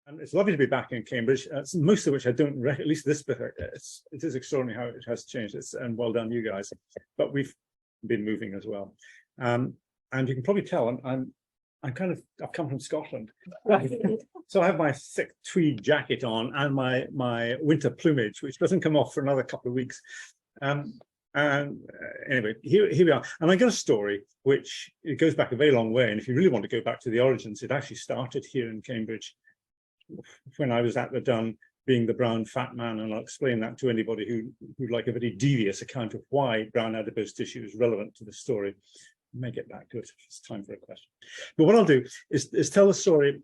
And it's lovely to be back in Cambridge, most of which I don't, at least this bit, it is extraordinary how it has changed. And well done, you guys. But we've been moving as well. And you can probably tell I've come from Scotland. So I have my thick tweed jacket on and my winter plumage, which doesn't come off for another couple of weeks. And anyway, here we are. And I got a story which it goes back a very long way. And if you really want to go back to the origins, it actually started here in Cambridge when I was at the Dun, being the brown fat man. And I'll explain that to anybody who'd like a very devious account of why brown adipose tissue is relevant to the story. I may get back to it if it's time for a question. But what I'll do is tell the story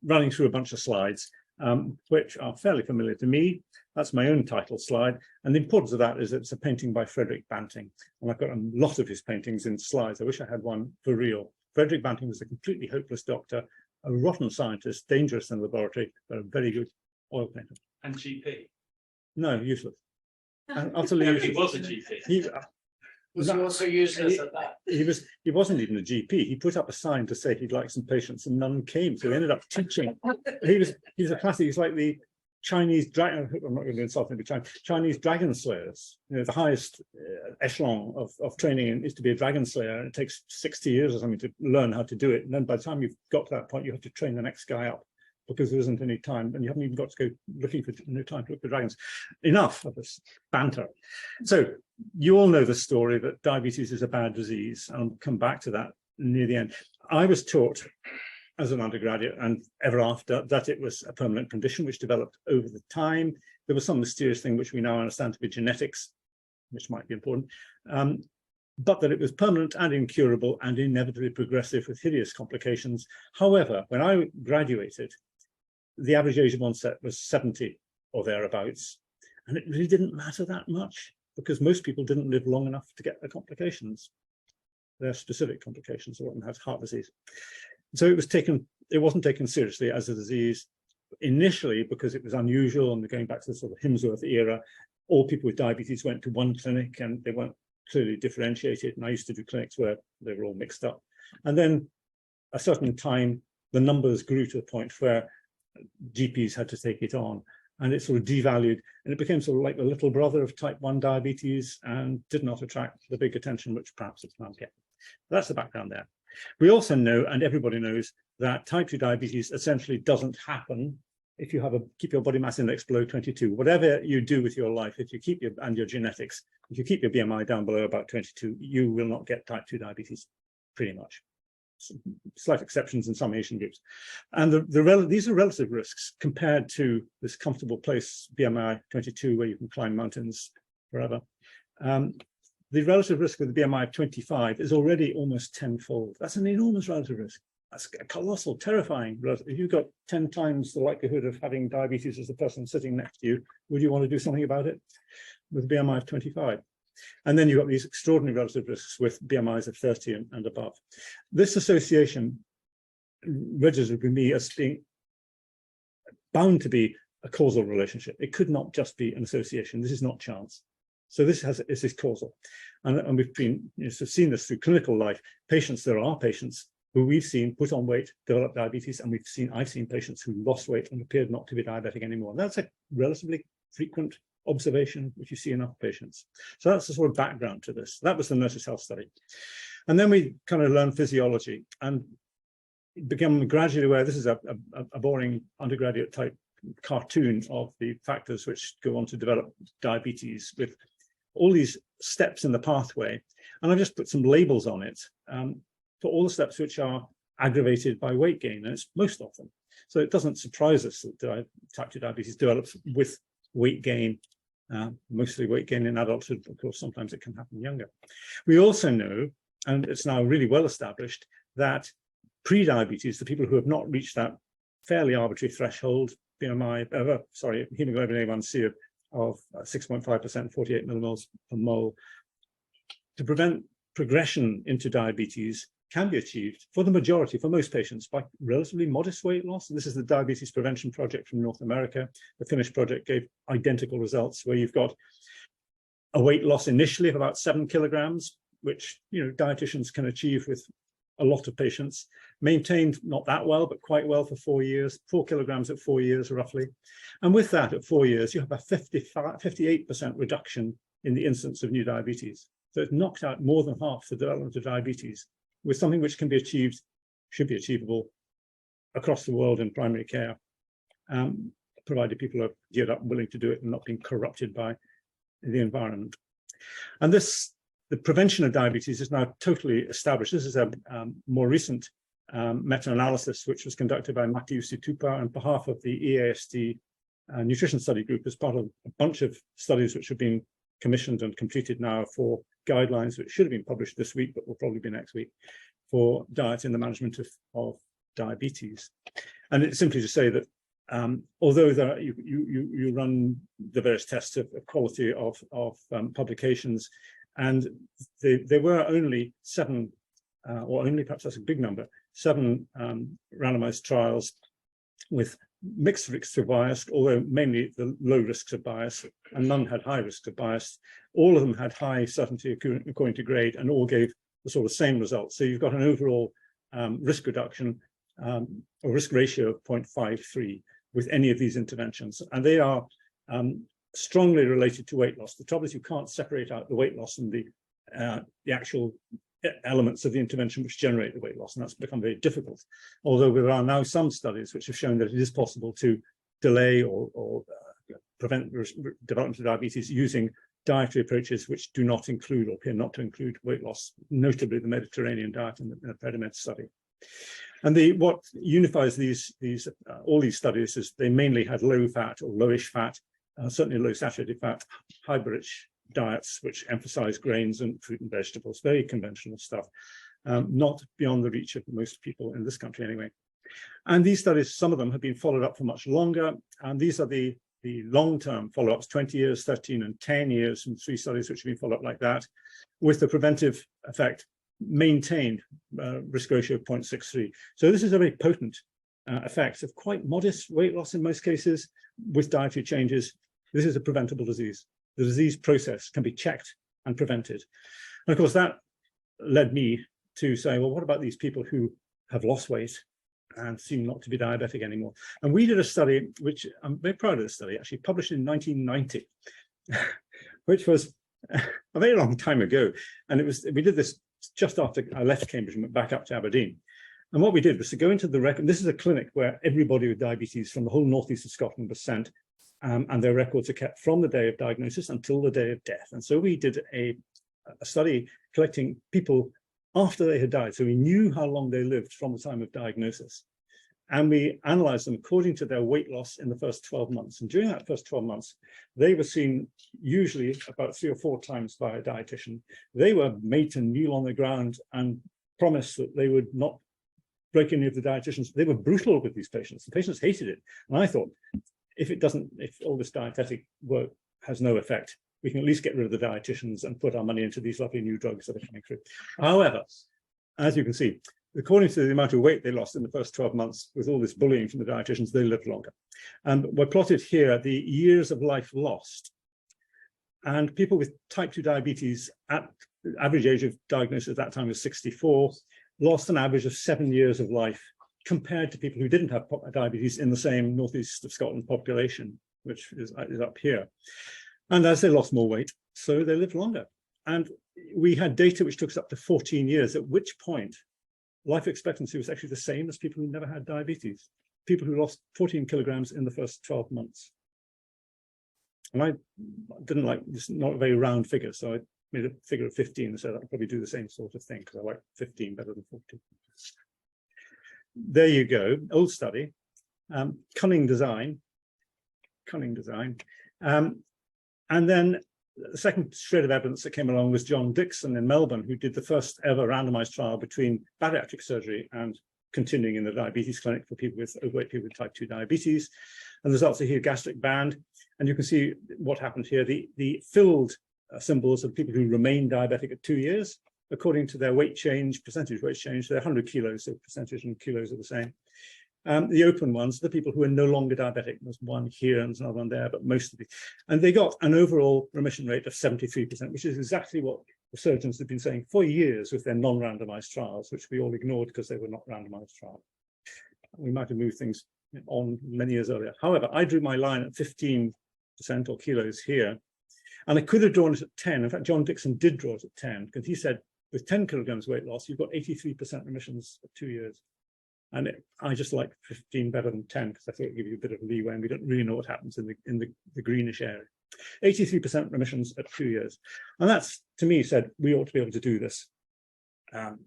running through a bunch of slides, which are fairly familiar to me. That's my own title slide. And the importance of that is it's a painting by Frederick Banting. And I've got a lot of his paintings in slides. I wish I had one for real. Frederick Banting was a completely hopeless doctor, a rotten scientist, dangerous in the laboratory, but a very good oil painter. And GP? No, useless. And utterly useless. He was a GP. Was he also useless at that? He wasn't even a GP. He put up a sign to say he'd like some patients, and none came. So he ended up teaching. He was a classic. He's like the Chinese dragon. I'm not going to insult him, but Chinese dragon slayers. You know, the highest echelon of training is to be a dragon slayer. And it takes 60 years or something to learn how to do it. And then by the time you've got to that point, you have to train the next guy up, because there isn't any time, and you haven't even got to go looking for no time to look for dragons. Enough of this banter. So you all know the story that diabetes is a bad disease, and I'll come back to that near the end. I was taught as an undergraduate and ever after that it was a permanent condition which developed over the time. There was some mysterious thing which we now understand to be genetics, which might be important, but that it was permanent and incurable and inevitably progressive with hideous complications. However, when I graduated, the average age of onset was 70 or thereabouts, and it really didn't matter that much because most people didn't live long enough to get the complications. They're specific complications, so one has heart disease. So it wasn't taken seriously as a disease initially because it was unusual, and going back to the sort of Hemsworth era, all people with diabetes went to one clinic and they weren't clearly differentiated. And I used to do clinics where they were all mixed up. And then a certain time, the numbers grew to the point where GPs had to take it on, and it sort of devalued, and it became sort of like the little brother of type 1 diabetes and did not attract the big attention which perhaps it's now getting. That's the background there. We also know, and everybody knows, that type 2 diabetes essentially doesn't happen if you keep your body mass index below 22. Whatever you do with your life, if you keep your genetics, if you keep your BMI down below about 22, you will not get type 2 diabetes, pretty much. Slight exceptions in some Asian groups. And these are relative risks compared to this comfortable place, BMI 22, where you can climb mountains forever. The relative risk with the BMI of 25 is already almost tenfold. That's an enormous relative risk. That's a colossal, terrifying. If you've got 10 times the likelihood of having diabetes as the person sitting next to you, would you want to do something about it? With a BMI of 25. And then you've got these extraordinary relative risks with BMIs of 30 and above. This association registered with me as being bound to be a causal relationship. It could not just be an association. This is not chance. So this is causal. And we've been seen this through clinical life. There are patients who we've seen put on weight, develop diabetes, and I've seen patients who lost weight and appeared not to be diabetic anymore. That's a relatively frequent observation if you see enough patients. So that's the sort of background to this. That was the nurses' health study. And then we kind of learned physiology and became gradually aware. This is a boring undergraduate type cartoon of the factors which go on to develop diabetes with all these steps in the pathway. And I've just put some labels on it for all the steps which are aggravated by weight gain, and it's most of them. So it doesn't surprise us that type 2 diabetes develops with weight gain, mostly weight gain in adulthood. Of course, sometimes it can happen younger. We also know, and it's now really well established, that pre-diabetes, the people who have not reached that fairly arbitrary threshold, hemoglobin A1C of 6.5%, 48 millimoles per mole, to prevent progression into diabetes can be achieved for the majority, for most patients, by relatively modest weight loss. And this is the Diabetes Prevention Project from North America. The Finnish project gave identical results, where you've got a weight loss initially of about 7 kilograms, which dietitians can achieve with a lot of patients, maintained not that well, but quite well for 4 years, 4 kilograms at 4 years roughly. And with that, at 4 years, you have a 58% reduction in the incidence of new diabetes. So it's knocked out more than half the development of diabetes with something which can be achieved, should be achievable across the world in primary care, provided people are geared up and willing to do it and not being corrupted by the environment. And the prevention of diabetes is now totally established. This is a more recent meta-analysis which was conducted by Matthew Situpa on behalf of the EASD nutrition study group as part of a bunch of studies which have been commissioned and completed now for guidelines, which should have been published this week, but will probably be next week, for diet in the management of diabetes. And it's simply to say that although you run the various tests of quality of publications, and there were only 7, or only perhaps that's a big number, 7 randomized trials with mixed risks of bias, although mainly the low risks of bias, and none had high risks of bias. All of them had high certainty according to grade, and all gave the sort of same results. So you've got an overall risk reduction, or risk ratio of 0.53 with any of these interventions, and they are strongly related to weight loss. The trouble is you can't separate out the weight loss and the actual elements of the intervention which generate the weight loss, and that's become very difficult. Although there are now some studies which have shown that it is possible to delay or prevent development of diabetes using dietary approaches which do not include or appear not to include weight loss, notably the Mediterranean diet in the PREDIMED study. And what unifies all these studies is they mainly had low fat or lowish fat, certainly low saturated fat, high-rich diets which emphasize grains and fruit and vegetables, very conventional stuff, not beyond the reach of most people in this country anyway. And these studies, some of them have been followed up for much longer, and these are the long-term follow-ups, 20 years, 13 and 10 years from 3 studies which have been followed up like that, with the preventive effect maintained, risk ratio of 0.63. So this is a very potent effect of quite modest weight loss in most cases with dietary changes. This is a preventable disease. The disease process can be checked and prevented. And of course, that led me to say, well, what about these people who have lost weight and seem not to be diabetic anymore? And we did a study, which I'm very proud of this study, actually published in 1990, which was a very long time ago. And we did this just after I left Cambridge and went back up to Aberdeen. And what we did was to go into the record. This is a clinic where everybody with diabetes from the whole northeast of Scotland was sent, and their records are kept from the day of diagnosis until the day of death. And so we did a study collecting people after they had died. So we knew how long they lived from the time of diagnosis. And we analyzed them according to their weight loss in the first 12 months. And during that first 12 months, they were seen usually about 3 or 4 times by a dietitian. They were made to kneel on the ground and promised that they would not break any of the dietitians. They were brutal with these patients. The patients hated it. And I thought, if all this dietetic work has no effect, we can at least get rid of the dietitians and put our money into these lovely new drugs that are coming through. However, as you can see, according to the amount of weight they lost in the first 12 months, with all this bullying from the dietitians, they lived longer. And we're plotted here the years of life lost. And people with type 2 diabetes at the average age of diagnosis at that time was 64, lost an average of 7 years of life compared to people who didn't have diabetes in the same northeast of Scotland population, which is up here. And as they lost more weight, so they lived longer. And we had data which took us up to 14 years, at which point life expectancy was actually the same as people who never had diabetes, people who lost 14 kilograms in the first 12 months. And I didn't like, it's not a very round figure, so I made a figure of 15 and said I'd probably do the same sort of thing because I like 15 better than 14. There you go, old study, cunning design. And then the second shred of evidence that came along was John Dixon in Melbourne, who did the first ever randomized trial between bariatric surgery and continuing in the diabetes clinic for people with overweight people with type 2 diabetes. And the results are here, gastric band. And you can see what happened here. The filled symbols of people who remain diabetic at 2 years, according to their weight change, percentage weight change. They're 100 kilos, so percentage and kilos are the same. The open ones, the people who are no longer diabetic. There's one here and there's another one there, but most of the, and they got an overall remission rate of 73%, which is exactly what the surgeons had been saying for years with their non-randomized trials, which we all ignored because they were not randomized trials. We might have moved things on many years earlier. However, I drew my line at 15% or kilos here, and I could have drawn it at 10. In fact, John Dixon did draw it at 10, because he said with 10 kilograms weight loss, you've got 83% remissions at 2 years. And I just like 15 better than 10, because I thought it would give you a bit of leeway, and we don't really know what happens in the greenish area. 83% remissions at 2 years. And that's, to me, said we ought to be able to do this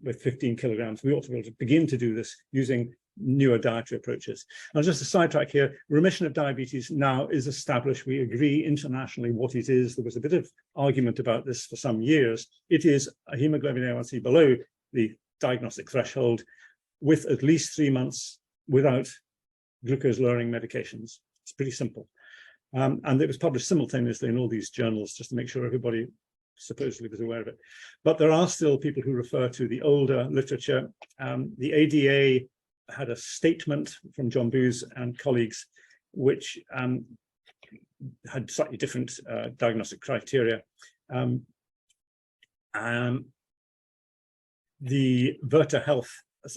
with 15 kilograms. We ought to be able to begin to do this using newer dietary approaches. Now, just a sidetrack here, remission of diabetes now is established. We agree internationally what it is. There was a bit of argument about this for some years. It is a hemoglobin A1C below the diagnostic threshold with at least 3 months without glucose-lowering medications. It's pretty simple. And it was published simultaneously in all these journals just to make sure everybody supposedly was aware of it. But there are still people who refer to the older literature. The ADA had a statement from John Booth and colleagues, which had slightly different diagnostic criteria. The Virta Health,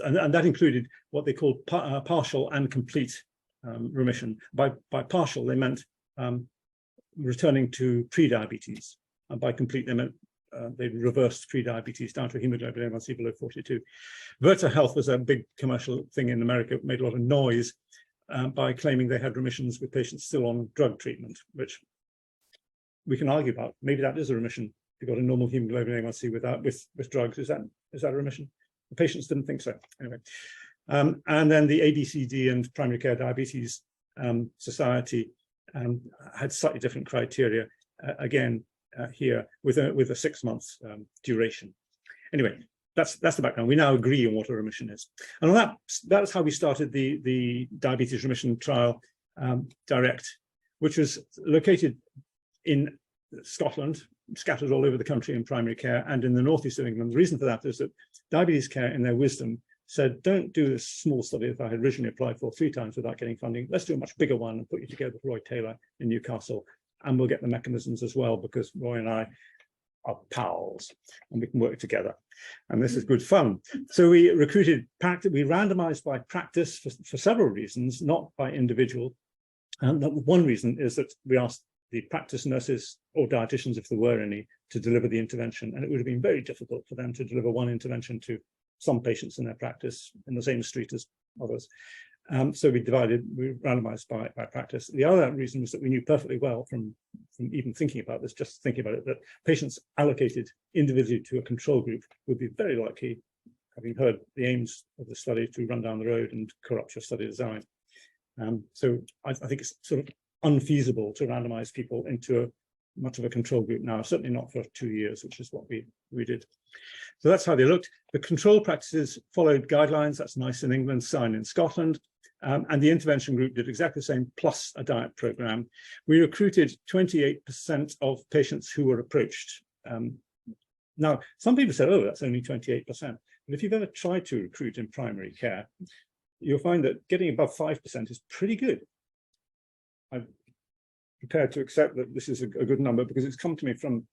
and that included what they called partial and complete remission. By partial, they meant returning to pre-diabetes, and by complete, they meant they reversed pre-diabetes down to hemoglobin A1C below 42. Virta Health was a big commercial thing in America. It made a lot of noise by claiming they had remissions with patients still on drug treatment, which we can argue about. Maybe that is a remission. You've got a normal hemoglobin A1C with drugs. Is that a remission? The patients didn't think so. Anyway, and then the ABCD and Primary Care Diabetes Society had slightly different criteria. Again, here with a 6 month duration. Anyway, that's the background. We now agree on what a remission is, and on that's how we started the diabetes remission trial, DiRECT, which was located in Scotland, scattered all over the country in primary care, and in the northeast of England. The reason for that is that Diabetes Care, in their wisdom, said, don't do this small study that I had originally applied for 3 times without getting funding. Let's do a much bigger one and put you together with Roy Taylor in Newcastle, and we'll get the mechanisms as well, because Roy and I are pals and we can work together. And this is good fun. So we recruited, we randomized by practice for several reasons, not by individual. And one reason is that we asked the practice nurses or dietitians, if there were any, to deliver the intervention. And it would have been very difficult for them to deliver one intervention to some patients in their practice in the same street as others. So we randomized by practice. The other reason was that we knew perfectly well from even thinking about this, just thinking about it, that patients allocated individually to a control group would be very likely, having heard the aims of the study, to run down the road and corrupt your study design. So I think it's sort of unfeasible to randomize people into much of a control group now, certainly not for 2 years, which is what we did. So that's how they looked. The control practices followed guidelines. That's nice in England, signed in Scotland. And the intervention group did exactly the same, plus a diet program. We recruited 28% of patients who were approached. Now, some people said, oh, that's only 28%. But if you've ever tried to recruit in primary care, you'll find that getting above 5% is pretty good. I'm prepared to accept that this is a good number because it's come to me from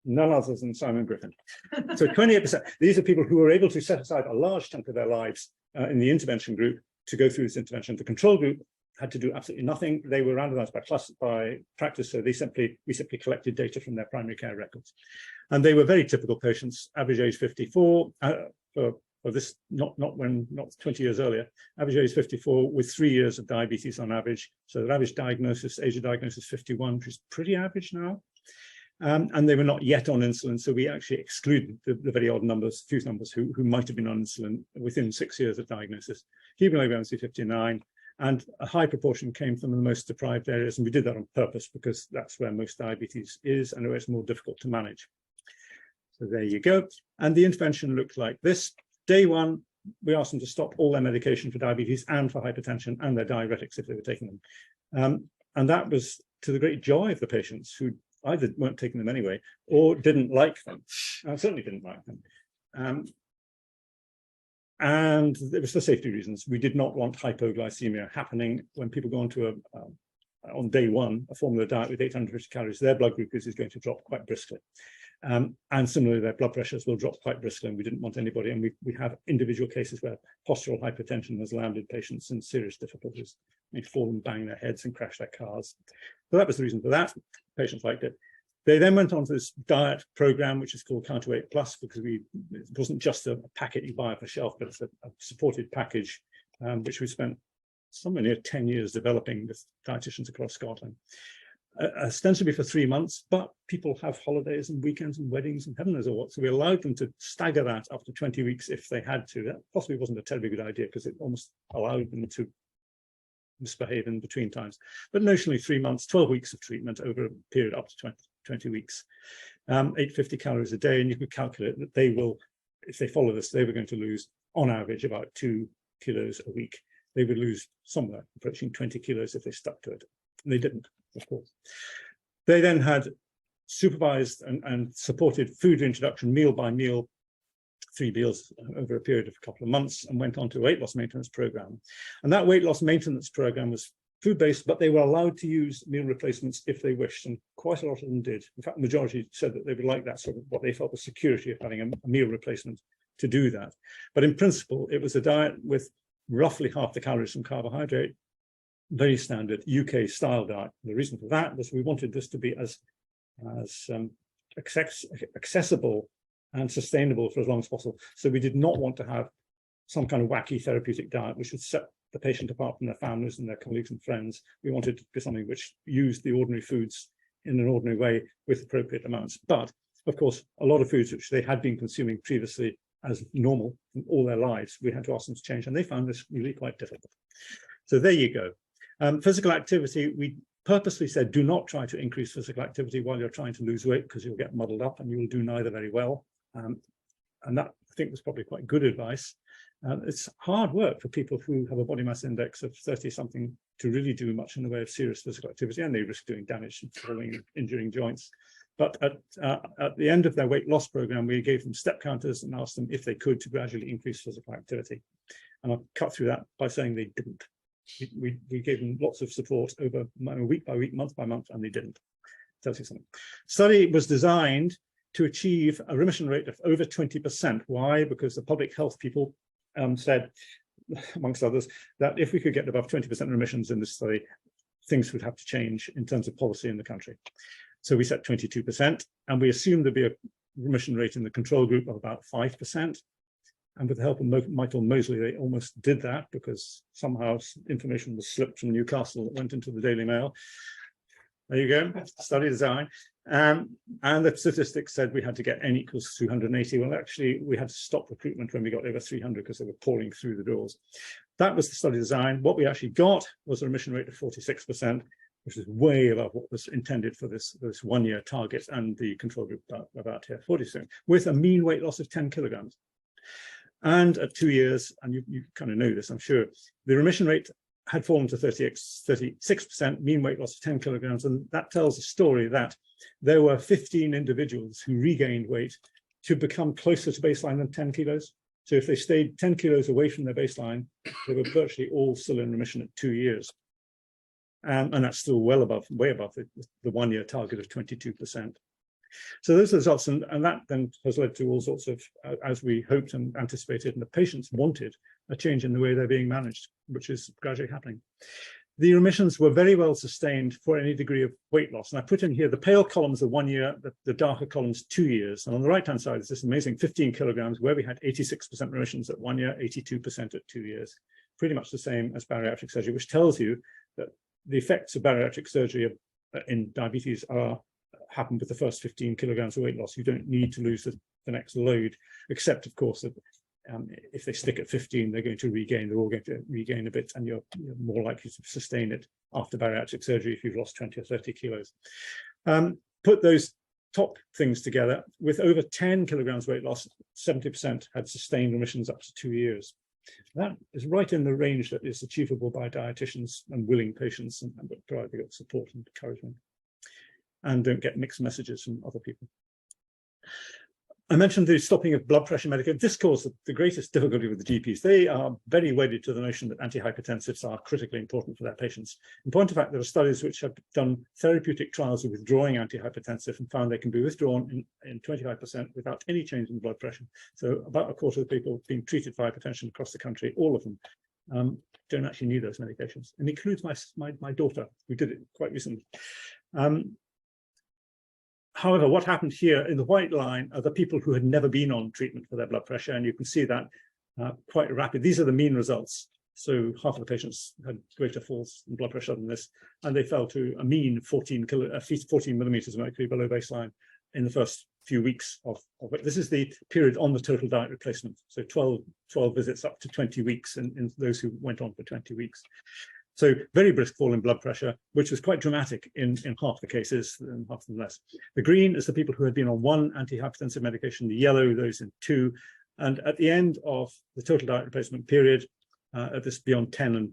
none other than Simon Griffin. So 28%, these are people who were able to set aside a large chunk of their lives in the intervention group to go through this intervention. The control group had to do absolutely nothing. They were randomized by practice, so we simply collected data from their primary care records. And they were very typical patients, average age 54, for this, not 20 years earlier, average age 54 with 3 years of diabetes on average. So their average diagnosis, age of diagnosis 51, which is pretty average now. And they were not yet on insulin, so we actually excluded the very odd numbers, few numbers who might have been on insulin within 6 years of diagnosis. Hemoglobin A1C 59, and a high proportion came from the most deprived areas, and we did that on purpose because that's where most diabetes is and where it's more difficult to manage. So there you go. And the intervention looked like this. Day 1, we asked them to stop all their medication for diabetes and for hypertension and their diuretics if they were taking them. And that was to the great joy of the patients who either weren't taking them anyway or didn't like them. Certainly didn't like them. And it was for safety reasons. We did not want hypoglycemia happening when people go onto on day 1, a formula diet with 850 calories. Their blood glucose is going to drop quite briskly. And similarly, their blood pressures will drop quite briskly, and we didn't want anybody. And we have individual cases where postural hypertension has landed patients in serious difficulties. They fall and bang their heads and crash their cars. So that was the reason for that. Patients liked it. They then went on to this diet program, which is called Counterweight-Plus, because it wasn't just a packet you buy off a shelf, but it's a supported package, which we spent somewhere near 10 years developing with dietitians across Scotland. Ostensibly for 3 months, but people have holidays and weekends and weddings and heaven knows what. So we allowed them to stagger that up to 20 weeks if they had to. That possibly wasn't a terribly good idea because it almost allowed them to misbehave in between times. But notionally 3 months, 12 weeks of treatment over a period up to 20 weeks. 850 calories a day, and you could calculate that they will, if they follow this, they were going to lose on average about 2 kilos a week. They would lose somewhere approaching 20 kilos if they stuck to it. And they didn't, of course. They then had supervised and supported food introduction meal by meal, 3 meals over a period of a couple of months, and went on to a weight loss maintenance program. And that weight loss maintenance program was food-based, but they were allowed to use meal replacements if they wished, and quite a lot of them did. In fact, the majority said that they would like that sort of what they felt was security of having a meal replacement to do that. But in principle, it was a diet with roughly half the calories from carbohydrate, very standard UK style diet. The reason for that was we wanted this to be as accessible and sustainable for as long as possible. So we did not want to have some kind of wacky therapeutic diet which would set the patient apart from their families and their colleagues and friends. We wanted to be something which used the ordinary foods in an ordinary way with appropriate amounts. But of course, a lot of foods which they had been consuming previously as normal in all their lives, we had to ask them to change, and they found this really quite difficult. So there you go. Physical activity, we purposely said, do not try to increase physical activity while you're trying to lose weight, because you'll get muddled up and you will do neither very well. And that, I think, was probably quite good advice. It's hard work for people who have a body mass index of 30-something to really do much in the way of serious physical activity, and they risk doing damage and falling and injuring joints. But at the end of their weight loss program, we gave them step counters and asked them if they could to gradually increase physical activity. And I'll cut through that by saying they didn't. We gave them lots of support over week by week, month by month, and they didn't. Tells you something. Study was designed to achieve a remission rate of over 20%. Why? Because the public health people said, amongst others, that if we could get above 20% remissions in this study, things would have to change in terms of policy in the country. So we set 22%, and we assumed there'd be a remission rate in the control group of about 5%. And with the help of Michael Mosley, they almost did that, because somehow information was slipped from Newcastle that went into the Daily Mail. There you go, study design. And the statistics said we had to get N equals 280. Well, actually, we had to stop recruitment when we got over 300 because they were pouring through the doors. That was the study design. What we actually got was a remission rate of 46%, which is way above what was intended for this 1-year target, and the control group about here, 46%, with a mean weight loss of 10 kilograms. And at 2 years, and you kind of know this, I'm sure, the remission rate had fallen to 36%, mean weight loss of 10 kilograms. And that tells a story that there were 15 individuals who regained weight to become closer to baseline than 10 kilos. So if they stayed 10 kilos away from their baseline, they were virtually all still in remission at 2 years. And that's still way above the 1-year target of 22%. So those are the results, and that then has led to all sorts of, as we hoped and anticipated, and the patients wanted, a change in the way they're being managed, which is gradually happening. The remissions were very well sustained for any degree of weight loss. And I put in here the pale columns are 1 year, the darker columns 2 years. And on the right-hand side is this amazing 15 kilograms, where we had 86% remissions at 1 year, 82% at 2 years. Pretty much the same as bariatric surgery, which tells you that the effects of bariatric surgery in diabetes happen with the first 15 kilograms of weight loss. You don't need to lose the next load, except, of course, that if they stick at 15, they're going to regain, they're all going to regain a bit, and you're more likely to sustain it after bariatric surgery if you've lost 20 or 30 kilos. Put those top things together, with over 10 kilograms weight loss, 70% had sustained remissions up to 2 years. That is right in the range that is achievable by dietitians and willing patients, and provided got support and encouragement, and don't get mixed messages from other people. I mentioned the stopping of blood pressure medication. This caused the greatest difficulty with the GPs. They are very wedded to the notion that antihypertensives are critically important for their patients. In point of fact, there are studies which have done therapeutic trials of withdrawing antihypertensive and found they can be withdrawn in 25% without any change in blood pressure. So about a quarter of the people being treated for hypertension across the country, all of them, don't actually need those medications. And includes my daughter, who did it quite recently. However, what happened here in the white line are the people who had never been on treatment for their blood pressure, and you can see that quite rapid. These are the mean results. So half of the patients had greater falls in blood pressure than this, and they fell to a mean 14 millimeters of mercury below baseline in the first few weeks of it. This is the period on the total diet replacement. So 12 visits up to 20 weeks in those who went on for 20 weeks. So very brisk fall in blood pressure, which was quite dramatic in half the cases and half the less. The green is the people who had been on 1 antihypertensive medication, the yellow, those in 2. And at the end of the total diet replacement period, at this beyond 10 and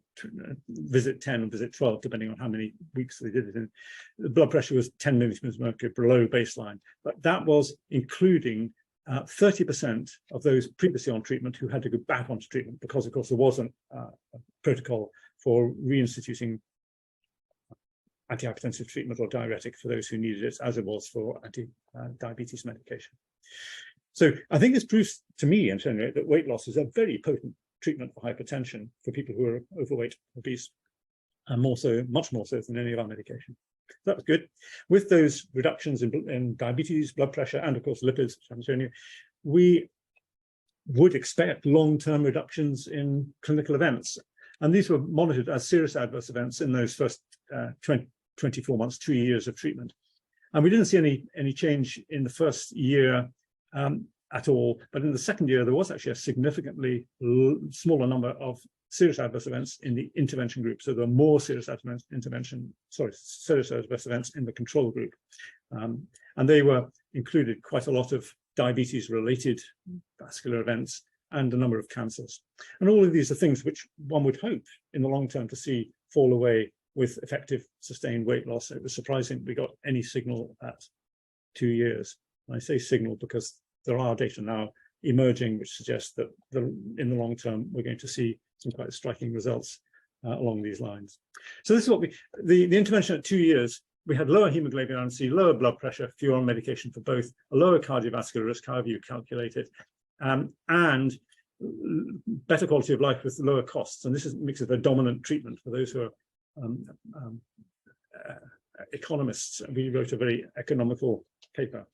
visit 10 and visit 12, depending on how many weeks they did it in, the blood pressure was 10 millimeters of mercury below baseline. But that was including 30% of those previously on treatment who had to go back onto treatment because, of course, there wasn't a protocol for reinstituting antihypertensive treatment or diuretic for those who needed it, as it was for anti-diabetes medication. So I think this proves to me, in general, that weight loss is a very potent treatment for hypertension for people who are overweight, obese, and more so, much more so than any of our medication. So that was good. With those reductions in diabetes, blood pressure, and of course lipids, which I'm showing you, we would expect long-term reductions in clinical events. And these were monitored as serious adverse events in those first 24 months, 2 years of treatment. And we didn't see any change in the first year at all. But in the second year, there was actually a significantly smaller number of serious adverse events in the intervention group. So there were more serious adverse events in the control group. And they included quite a lot of diabetes-related vascular events and a number of cancers. And all of these are things which one would hope in the long term to see fall away with effective sustained weight loss. It was surprising we got any signal at 2 years. And I say signal because there are data now emerging which suggests that in the long term we're going to see some quite striking results along these lines. So this is what the intervention at 2 years, we had lower hemoglobin A1C, lower blood pressure if you're on medication for both, a lower cardiovascular risk, however you calculate it, and better quality of life with lower costs. And this makes it a dominant treatment for those who are economists. And we wrote a very economical paper,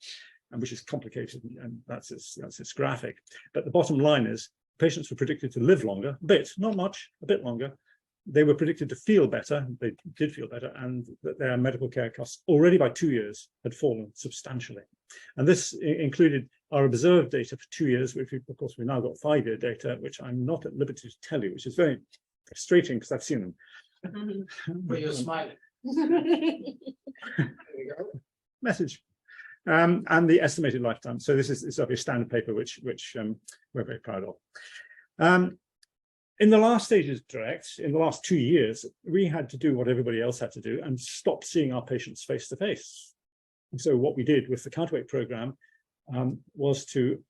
which is complicated, and that's its graphic. But the bottom line is patients were predicted to live longer, a bit, not much, a bit longer. They were predicted to feel better, they did feel better, and that their medical care costs already by 2 years had fallen substantially. And this included our observed data for 2 years, which of course we've now got 5-year data, which I'm not at liberty to tell you, which is very frustrating because I've seen them. But you're smiling. Message. And the estimated lifetime. So this is a standard paper which we're very proud of. In the last stages of DiRECT, in the last 2 years, we had to do what everybody else had to do and stop seeing our patients face to face. And so what we did with the Counterweight program was to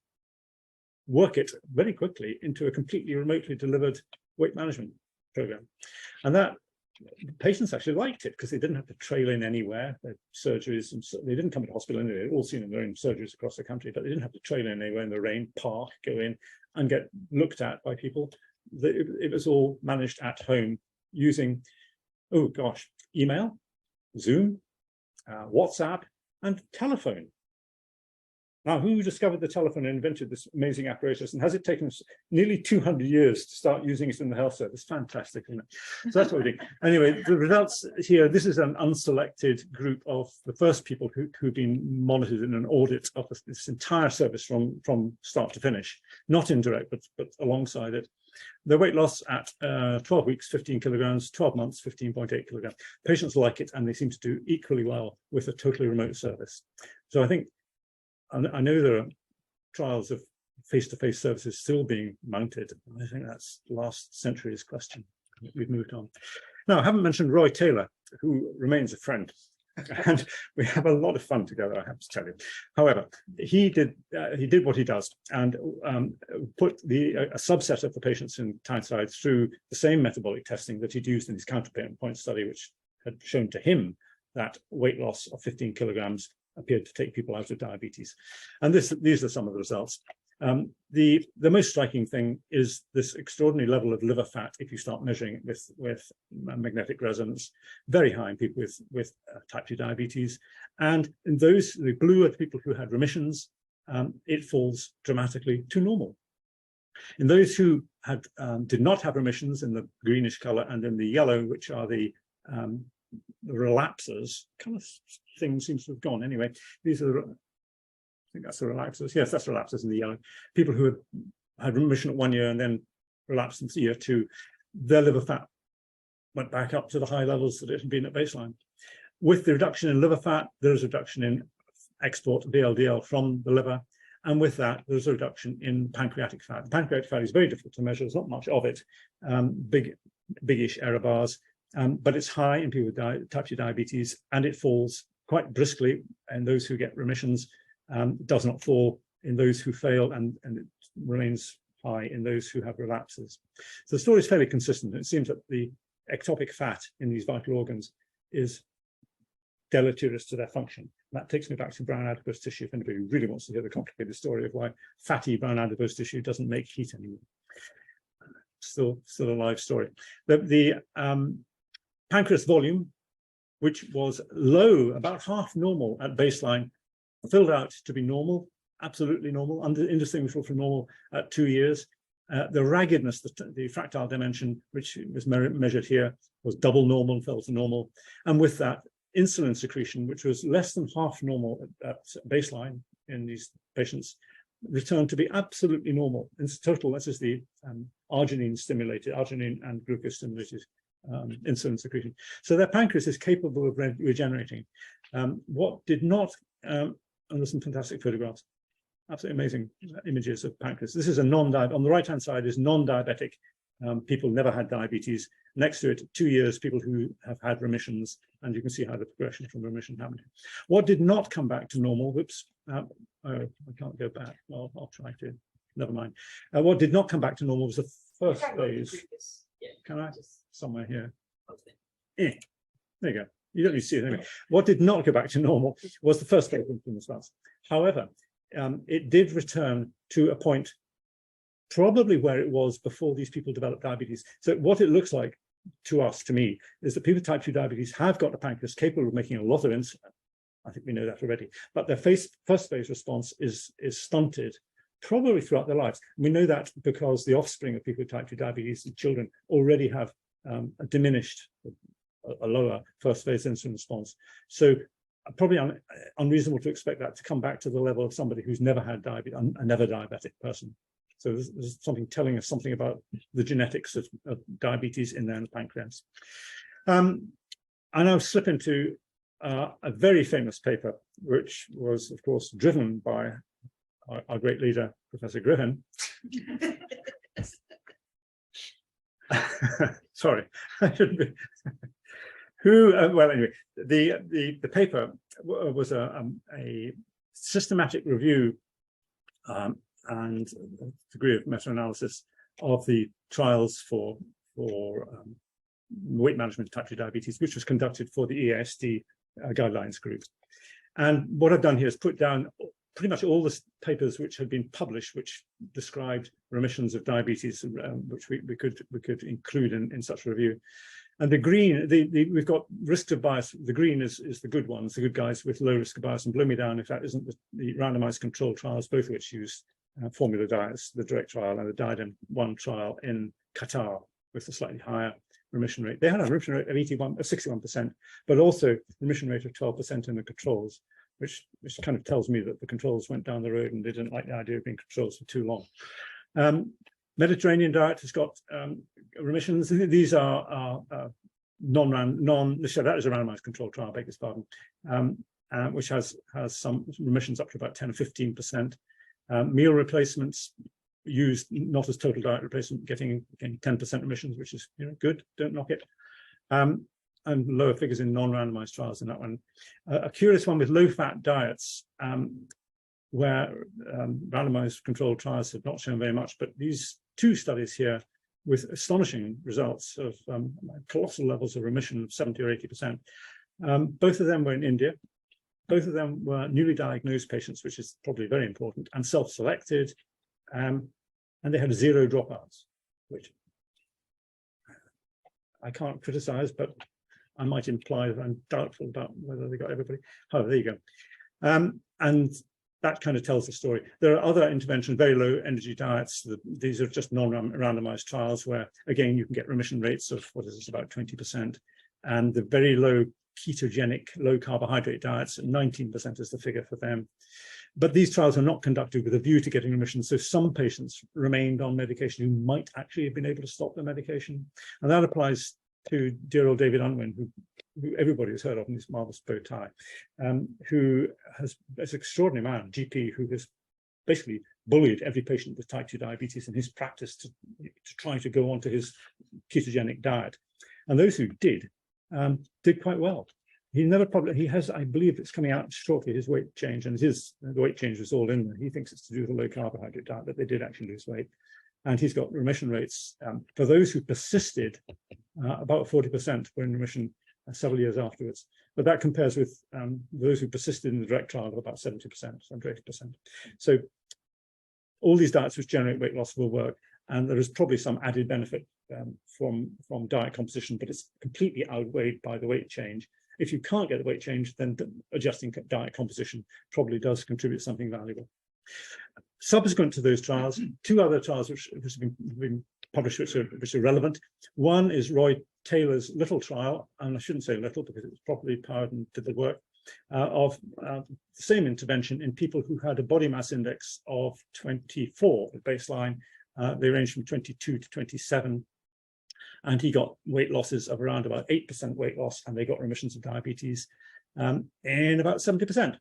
work it very quickly into a completely remotely delivered weight management program. And that patients actually liked it because they didn't have to trail in anywhere. Their surgeries, and they didn't come to hospital anyway. They'd all seen their own surgeries across the country, but they didn't have to trail in anywhere in the rain, park, go in and get looked at by people. It was all managed at home using, oh gosh, email, Zoom, WhatsApp, and telephone. Now, who discovered the telephone and invented this amazing apparatus? And has it taken us nearly 200 years to start using it in the health service? Fantastic, isn't it? So that's what we do. Anyway, the results here, this is an unselected group of the first people who've been monitored in an audit of this entire service from start to finish, not in DiRECT, but alongside it. Their weight loss at 12 weeks, 15 kilograms, 12 months, 15.8 kilograms. Patients like it, and they seem to do equally well with a totally remote service. So I think, I know there are trials of face-to-face services still being mounted. I think that's last century's question. We've moved on. Now, I haven't mentioned Roy Taylor, who remains a friend. And we have a lot of fun together, I have to tell you. However, he did what he does and put a subset of the patients in Tyneside through the same metabolic testing that he'd used in his counterpoint study, which had shown to him that weight loss of 15 kilograms appeared to take people out of diabetes. And these are some of the results. The most striking thing is this extraordinary level of liver fat if you start measuring it with magnetic resonance, very high in people with type 2 diabetes. And in those, the blue are the people who had remissions, it falls dramatically to normal. In those who had did not have remissions, in the greenish color, and in the yellow, which are the relapsers, kind of thing seems to have gone anyway. These are I think that's the relapsers. Yes, that's relapsers in the yellow. People who had remission at 1 year and then relapsed in year 2, their liver fat went back up to the high levels that it had been at baseline. With the reduction in liver fat, there is a reduction in export VLDL from the liver. And with that, there's a reduction in pancreatic fat. The pancreatic fat is very difficult to measure. There's not much of it, biggish error bars, but it's high in people with type 2 diabetes, and it falls quite briskly in those who get remissions. Does not fall in those who fail, and it remains high in those who have relapses. So the story is fairly consistent. It seems that the ectopic fat in these vital organs is deleterious to their function. And that takes me back to brown adipose tissue, if anybody really wants to hear the complicated story of why fatty brown adipose tissue doesn't make heat anymore. Still a live story. The pancreas volume, which was low, about half normal at baseline, filled out to be normal, absolutely normal, indistinguishable from normal at 2 years. The raggedness, the fractile dimension, which was measured here, was double normal and fell to normal. And with that, insulin secretion, which was less than half normal at baseline in these patients, returned to be absolutely normal. In total, this is the arginine and glucose stimulated insulin secretion. So their pancreas is capable of regenerating. What did not, and there's some fantastic photographs, absolutely amazing images of pancreas. This is a non-diabetic, on the right-hand side is non-diabetic, people never had diabetes. Next to it, 2 years, people who have had remissions, and you can see how the progression from remission happened. What did not come back to normal, whoops, oh, I can't go back, well, I'll try to, never mind. What did not come back to normal was the first phase. Can I? Somewhere here. There you go. You don't need to see it anyway. What did not go back to normal was the first phase of the response. However, it did return to a point probably where it was before these people developed diabetes. So what it looks like to us, to me, is that people with type 2 diabetes have got a pancreas capable of making a lot of insulin. I think we know that already. But their first phase response is stunted probably throughout their lives. We know that because the offspring of people with type 2 diabetes, the children, already have a diminished, a lower first phase insulin response. So probably unreasonable to expect that to come back to the level of somebody who's never had diabetes, a never diabetic person. So there's something telling us something about the genetics of diabetes in the pancreas. And I'll slip into a very famous paper, which was, of course, driven by our great leader, Professor Griffin. Sorry, I shouldn't be. Well, anyway, the paper was a systematic review and a degree of meta-analysis of the trials for weight management type 2 diabetes, which was conducted for the EASD guidelines group. And what I've done here is put down pretty much all the papers which had been published, which described remissions of diabetes, which we could include in such a review. And the green, we've got risk of bias. The green is the good ones, the good guys with low risk of bias. And blow me down if that isn't the randomized controlled trials, both of which use formula diets, the DiRECT trial and the Diadem 1 trial in Qatar with a slightly higher remission rate. They had a remission rate of 61%, but also remission rate of 12% in the controls, which kind of tells me that the controls went down the road and they didn't like the idea of being controls for too long. Mediterranean diet has got remissions. These are that is a randomized controlled trial, beg your pardon, which has some remissions up to about 10 or 15%. Meal replacements used not as total diet replacement, getting 10% remissions, which is good. Don't knock it. and lower figures in non-randomized trials in that one. A curious one with low-fat diets, where randomized controlled trials have not shown very much, but these two studies here with astonishing results of colossal levels of remission of 70 or 80%. Both of them were in India. Both of them were newly diagnosed patients, which is probably very important, and self-selected, and they had 0 dropouts, which I can't criticize, but I might imply that I'm doubtful about whether they got everybody. Oh, there you go. And that kind of tells the story. There are other interventions, very low energy diets. These are just non-randomized trials where, again, you can get remission rates of, what is this, about 20%. And the very low ketogenic, low carbohydrate diets, 19% is the figure for them. But these trials are not conducted with a view to getting remission. So some patients remained on medication who might actually have been able to stop the medication. And that applies to dear old David Unwin, who everybody has heard of in his marvelous bow tie, who has this extraordinary man, GP, who has basically bullied every patient with type 2 diabetes in his practice to try to go on to his ketogenic diet. And those who did quite well. He never probably, he has, I believe it's coming out shortly, his weight change, and the weight change was all in there. He thinks it's to do with the low carbohydrate diet, but they did actually lose weight. And he's got remission rates for those who persisted, about 40% were in remission several years afterwards. But that compares with those who persisted in the DiRECT trial of about 70%, 80%. So all these diets which generate weight loss will work. And there is probably some added benefit from diet composition, but it's completely outweighed by the weight change. If you can't get the weight change, then adjusting diet composition probably does contribute something valuable. Subsequent to those trials, 2 other trials which have been published which are relevant. One is Roy Taylor's little trial, and I shouldn't say little because it was properly powered and did the work, of the same intervention in people who had a body mass index of 24 at baseline. They ranged from 22 to 27. And he got weight losses of around about 8% weight loss, and they got remissions of diabetes in about 70%.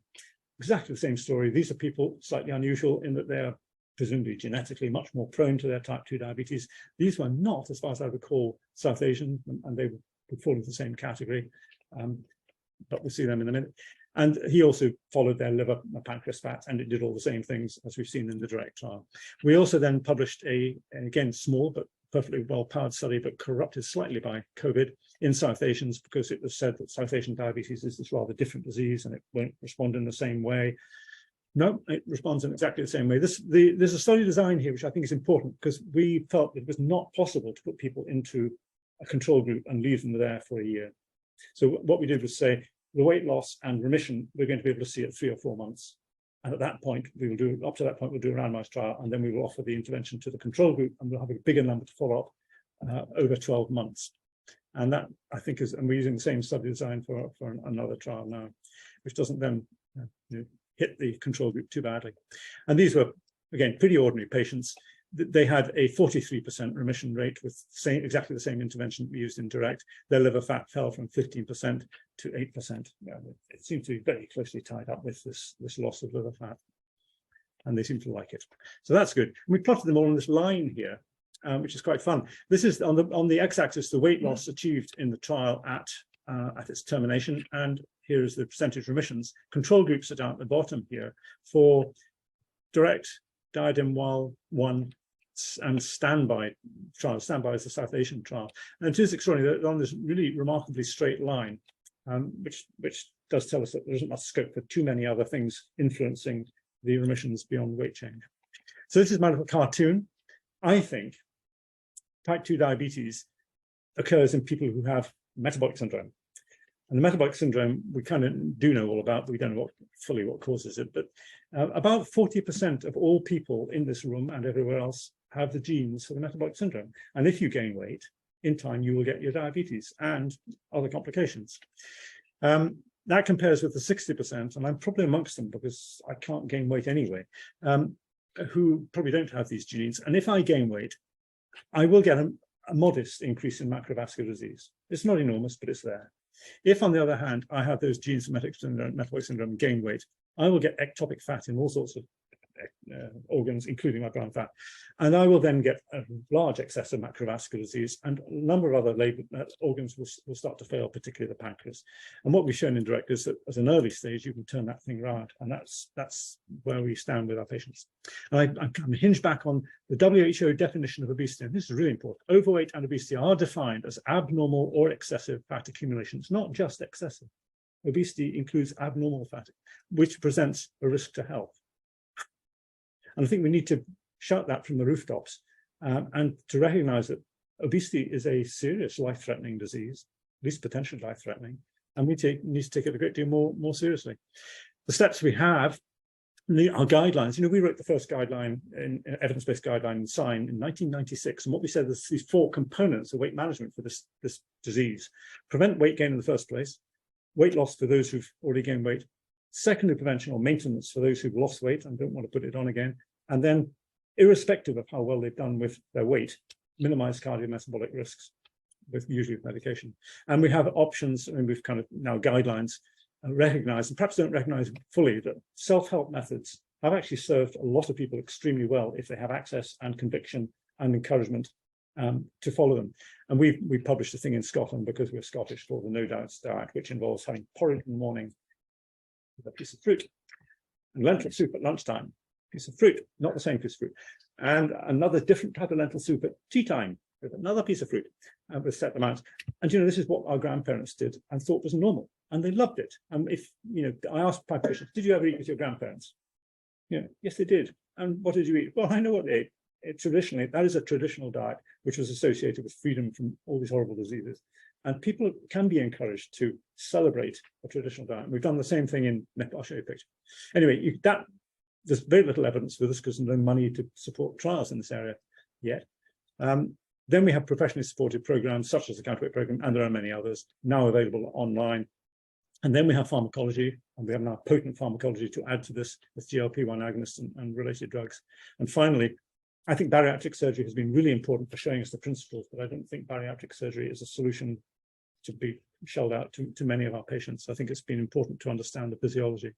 Exactly the same story. These are people slightly unusual in that they're presumably genetically much more prone to their type 2 diabetes. These were not, as far as I recall, South Asian, and they would fall into the same category, but we'll see them in a minute. And he also followed their liver and pancreas fat, and it did all the same things as we've seen in the DiRECT trial. We also then published again, small but perfectly well-powered study, but corrupted slightly by COVID in South Asians, because it was said that South Asian diabetes is this rather different disease and it won't respond in the same way. No, it responds in exactly the same way. There's a study design here, which I think is important, because we felt that it was not possible to put people into a control group and leave them there for a year. So what we did was say, the weight loss and remission, we're going to be able to see at 3 or 4 months. And at that point, up to that point, we'll do a randomized trial, and then we will offer the intervention to the control group, and we'll have a bigger number to follow up over 12 months. And that, I think, is, and we're using the same study design for another trial now, which doesn't then hit the control group too badly. And these were, again, pretty ordinary patients. They had a 43% remission rate with exactly the same intervention we used in DiRECT. Their liver fat fell from 15% to 8%. It seemed to be very closely tied up with this loss of liver fat, and they seem to like it. So that's good. And we plotted them all on this line here, which is quite fun. This is on the x-axis, the weight loss achieved in the trial at its termination, and here is the percentage remissions. Control groups are down at the bottom here for DiRECT, Diadem 1, and standby trial. Standby is the South Asian trial, and it is extraordinary. They're on this really remarkably straight line, which does tell us that there isn't much scope for too many other things influencing the remissions beyond weight change. So this is my little cartoon. I think type 2 diabetes occurs in people who have metabolic syndrome. And the metabolic syndrome, we kind of do know all about, but we don't know fully what causes it. But about 40% of all people in this room and everywhere else have the genes for the metabolic syndrome. And if you gain weight, in time, you will get your diabetes and other complications. That compares with the 60%, and I'm probably amongst them because I can't gain weight anyway, who probably don't have these genes. And if I gain weight, I will get a modest increase in macrovascular disease. It's not enormous, but it's there. If, on the other hand, I have those genes for metabolic syndrome, gain weight, I will get ectopic fat in all sorts of organs, including my brown fat. And I will then get a large excess of macrovascular disease, and a number of other organs will start to fail, particularly the pancreas. And what we've shown in DiRECT is that as an early stage, you can turn that thing around, and that's where we stand with our patients. And I'm hinged back on the WHO definition of obesity, and this is really important. Overweight and obesity are defined as abnormal or excessive fat accumulation. It's not just excessive. Obesity includes abnormal fat, which presents a risk to health. And I think we need to shout that from the rooftops, and to recognize that obesity is a serious life-threatening disease, at least potentially life-threatening, and we need to take it a great deal more seriously. The steps we have, our guidelines, we wrote the first guideline, evidence-based guideline in SIGN in 1996, and what we said is these 4 components of weight management for this disease: prevent weight gain in the first place, weight loss for those who've already gained weight, secondary prevention or maintenance for those who've lost weight and don't want to put it on again, and then, irrespective of how well they've done with their weight, minimize cardiometabolic risks, usually with medication. And we have options, and we've kind of now guidelines recognize, and perhaps don't recognize fully, that self-help methods have actually served a lot of people extremely well if they have access and conviction and encouragement to follow them. And we published a thing in Scotland, because we're Scottish, called the No Doubts Diet, which involves having porridge in the morning with a piece of fruit, and lentil soup at lunchtime, piece of fruit, not the same piece of fruit, and another different type of lentil soup at tea time with another piece of fruit, with set amounts. And this is what our grandparents did and thought was normal, and they loved it. And if I asked my patients, did you ever eat with your grandparents? Yes, they did. And what did you eat? Well, I know what they ate. Traditionally, that is a traditional diet which was associated with freedom from all these horrible diseases. And people can be encouraged to celebrate a traditional diet. We've done the same thing in, I'll show you a picture. Anyway, there's very little evidence for this because there's no money to support trials in this area yet. Then we have professionally supported programs such as the Counterweight program, and there are many others now available online. And then we have pharmacology, and we have now potent pharmacology to add to this with GLP-1 agonists and related drugs. And finally, I think bariatric surgery has been really important for showing us the principles, but I don't think bariatric surgery is a solution to be shelled out to many of our patients. I think it's been important to understand the physiology.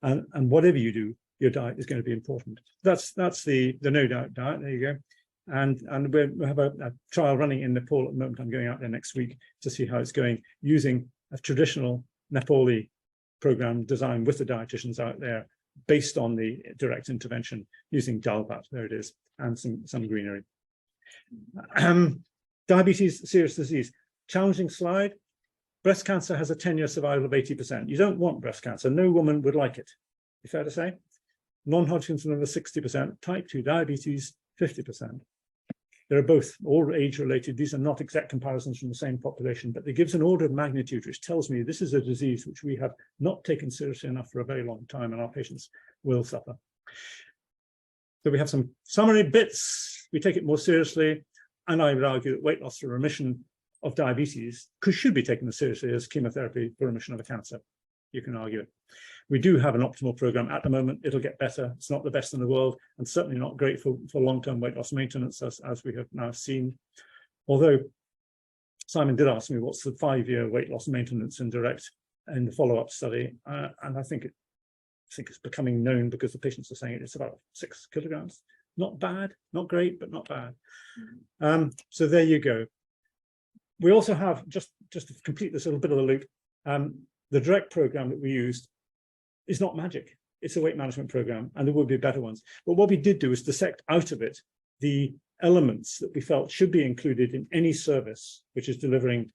And whatever you do, your diet is going to be important. That's the No Doubt diet. There you go. And we have a trial running in Nepal at the moment. I'm going out there next week to see how it's going, using a traditional Nepali program designed with the dietitians out there, based on the direct intervention using dalbat, there it is, and some greenery. Diabetes, serious disease. Challenging slide. Breast cancer has a 10-year survival of 80%. You don't want breast cancer. No woman would like it. Be fair to say? Non-Hodgkin's another 60%. Type 2 diabetes, 50%. They're both all age-related. These are not exact comparisons from the same population, but it gives an order of magnitude, which tells me this is a disease which we have not taken seriously enough for a very long time, and our patients will suffer. So we have some summary bits. We take it more seriously, and I would argue that weight loss for remission of diabetes should be taken as seriously as chemotherapy for remission of a cancer. You can argue it. We do have an optimal program at the moment. It'll get better. It's not the best in the world, and certainly not great for long-term weight loss maintenance, as we have now seen. Although Simon did ask me what's the 5-year weight loss maintenance in DiRECT in the follow-up study, and I think it's becoming known because the patients are saying it's about 6 kilograms. Not bad, not great, but not bad. So there you go. We also have, just to complete this little bit of the loop, the DiRECT program that we used is not magic. It's a weight management program, and there will be better ones. But what we did do is dissect out of it the elements that we felt should be included in any service which is delivering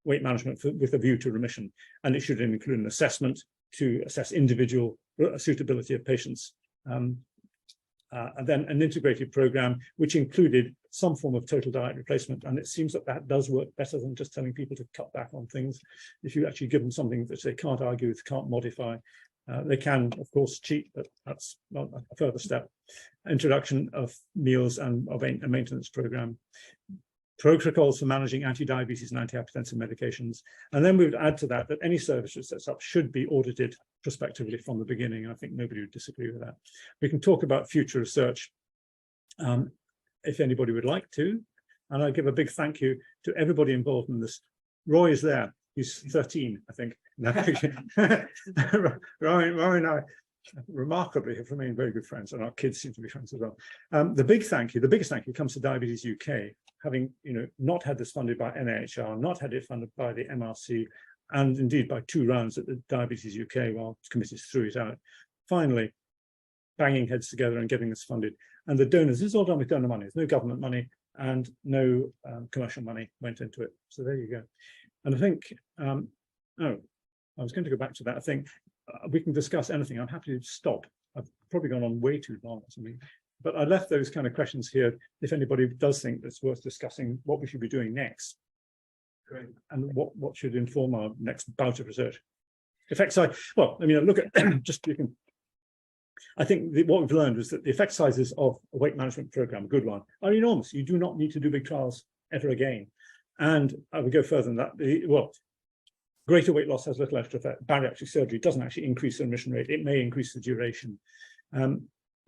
weight management with a view to remission. And it should include an assessment to assess individual suitability of patients, and then an integrated program which included some form of total diet replacement. And it seems that does work better than just telling people to cut back on things. If you actually give them something that they can't argue with, can't modify, they can, of course, cheat, but that's not a further step. Introduction of meals and of a maintenance program. Protocols for managing anti-diabetes and anti-hypertensive medications. And then we would add to that any service that sets up should be audited prospectively from the beginning. I think nobody would disagree with that. We can talk about future research if anybody would like to. And I'll give a big thank you to everybody involved in this. Roy is there. He's 13, I think. Roy and I remarkably have remained very good friends, and our kids seem to be friends as well. The biggest thank you comes to Diabetes UK, having not had this funded by NHR, not had it funded by the MRC, and indeed by 2 rounds at the Diabetes UK while committees threw it out. Finally, banging heads together and getting this funded. And the donors, this is all done with donor money. There's no government money and no commercial money went into it. So there you go. And I think, I was going to go back to that. I think we can discuss anything. I'm happy to stop. I've probably gone on way too long or something. But I left those kind of questions here. If anybody does think it's worth discussing what we should be doing next, great, and what should inform our next bout of research. Effect size. Well, I mean, look at just you can. I think what we've learned is that the effect sizes of a weight management program, a good one, are enormous. You do not need to do big trials ever again. And I would go further than that. Greater weight loss has little extra effect. Bariatric surgery doesn't actually increase the remission rate. It may increase the duration.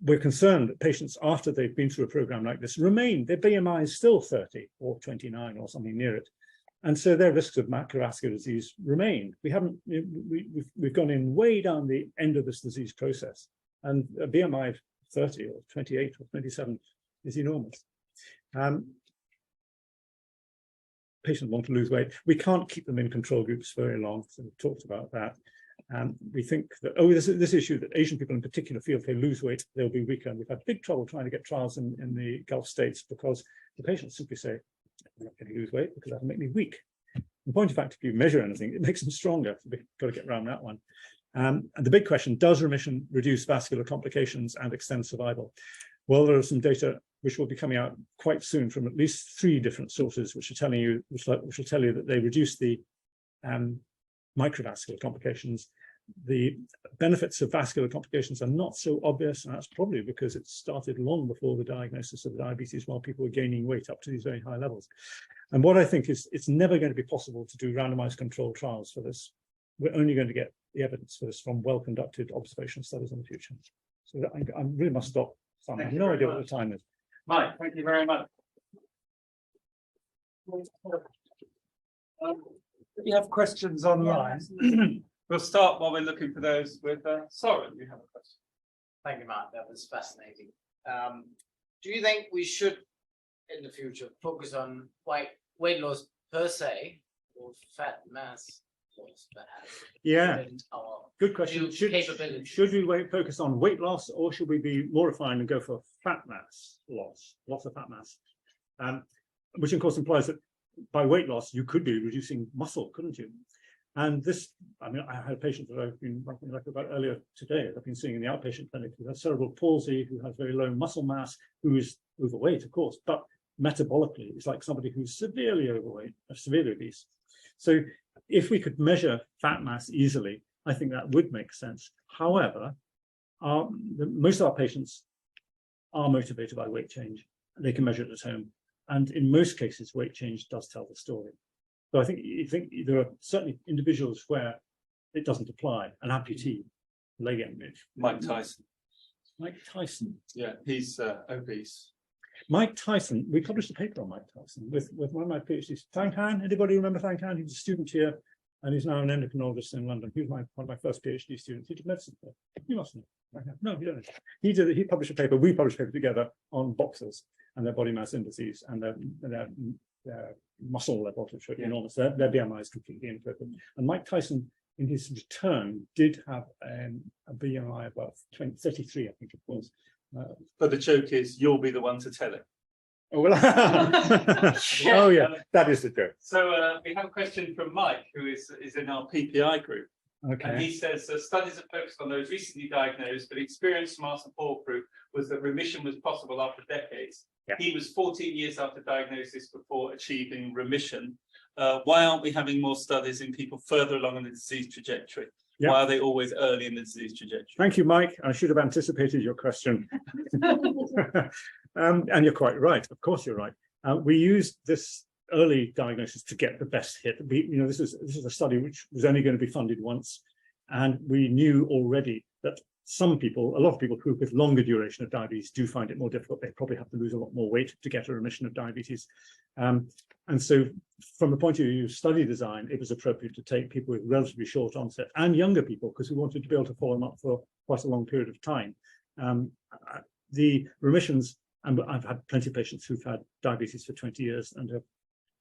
We're concerned that patients, after they've been through a program like this, remain, their BMI is still 30 or 29 or something near it. And so their risks of macrovascular disease remain. We've gone in way down the end of this disease process. And a BMI of 30 or 28 or 27 is enormous. Patients want to lose weight. We can't keep them in control groups very long, so we've talked about that. We think that, this issue that Asian people in particular feel if they lose weight, they'll be weaker. And we've had big trouble trying to get trials in the Gulf states because the patients simply say, I'm not going to lose weight because that'll make me weak. In point of fact, if you measure anything, it makes them stronger. So we've got to get around that one. And the big question, does remission reduce vascular complications and extend survival? Well, there are some data which will be coming out quite soon from at least 3 different sources, which will tell you that they reduce the microvascular complications. The benefits of vascular complications are not so obvious, and that's probably because it started long before the diagnosis of diabetes while people were gaining weight up to these very high levels. And what I think is it's never going to be possible to do randomized controlled trials for this. We're only going to get the evidence for this from well-conducted observational studies in the future. So I really must stop. I have no idea what the time is. Mike, thank you very much. You have questions online. We'll start while we're looking for those with Soren. You have a question. Thank you, Mark. That was fascinating. Do you think we should, in the future, focus on weight loss per se, or fat mass loss, perhaps? Yeah, good question. Should we focus on weight loss, or should we be more refined and go for fat mass loss of fat mass? Which, of course, implies that by weight loss, you could be reducing muscle, couldn't you? And this, I mean, I had a patient that I've been writing about earlier today. I've been seeing in the outpatient clinic who has cerebral palsy, who has very low muscle mass, who is overweight, of course, but metabolically, it's like somebody who's severely overweight, or severely obese. So if we could measure fat mass easily, I think that would make sense. However, most of our patients are motivated by weight change. They can measure it at home. And in most cases, weight change does tell the story. So I think there are certainly individuals where it doesn't apply. An amputee, leg image. Mike Tyson. Mike Tyson. Yeah, he's obese. Mike Tyson, we published a paper on Mike Tyson with one of my PhDs. Tang Han, anybody remember Tang Han? He was a student here, and he's now an endocrinologist in London. He was one of my first PhD students. He did medicine. You must know. No, you don't know. He published a paper, we published a paper together on boxers and their body mass indices and their muscle level, which are enormous. Their BMI is completely inappropriate. And Mike Tyson, in his return, did have a BMI of about 33, I think it was. But the joke is, you'll be the one to tell it. Oh, well, oh yeah, that is the joke. So we have a question from Mike, who is in our PPI group. Okay. And he says, studies are focused on those recently diagnosed, but experience from our support group was that remission was possible after decades. Yeah. He was 14 years after diagnosis before achieving remission. Why aren't we having more studies in people further along in the disease trajectory? Yeah. Why are they always early in the disease trajectory? Thank you, Mike. I should have anticipated your question. And you're quite right. Of course, you're right. We used this early diagnosis to get the best hit. This is a study which was only going to be funded once, and we knew already that some people, a lot of people who with longer duration of diabetes do find it more difficult. They probably have to lose a lot more weight to get a remission of diabetes. And so from the point of view of study design, it was appropriate to take people with relatively short onset and younger people, because we wanted to be able to follow them up for quite a long period of time. The remissions, and I've had plenty of patients who've had diabetes for 20 years and have